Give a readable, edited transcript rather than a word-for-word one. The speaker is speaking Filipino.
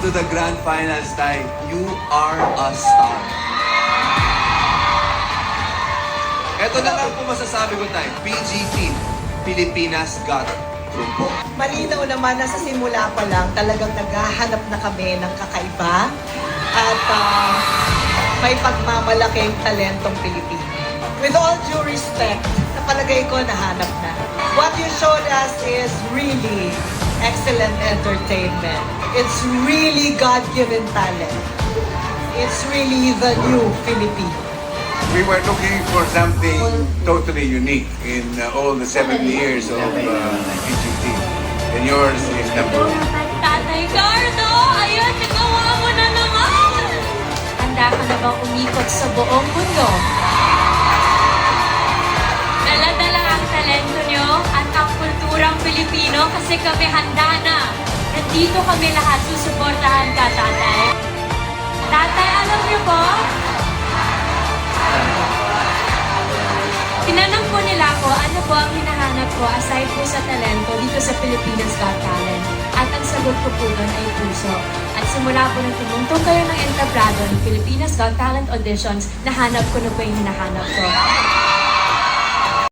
to the grand finals, Tay. You are a star. Ito na lang po masasabi ko, Tay. PGT, Pilipinas Got Trumpo. Malinaw naman na sa simula pa lang talagang naghahanap na kami ng kakaiba at may pagmamalaking talentong Pilipino. With all due respect, napalagay ko nahanap na. What you showed us is really excellent entertainment. It's really God-given talent. It's really the new Filipino. We were looking for something totally unique in all the 7 years of PGT. And yours is number one. Tatay Cardo! Ayun, nagawa mo na naman! Handa ka na bang umikot sa buong mundo? Dala-dala ang talento nyo at ang kulturang Pilipino kasi kami handa na. Nandito kami lahat, susuportahan ka, tatay. Tatay, alam niyo po? Tinanong po nila ako, ano po ang hinahanap ko aside po sa talento dito sa Pilipinas Got Talent. At ang sagot ko po doon ay puso. At simula po nang tumuntong kayo ng entablado ng Pilipinas Got Talent auditions, nahanap ko na po yung hinahanap ko.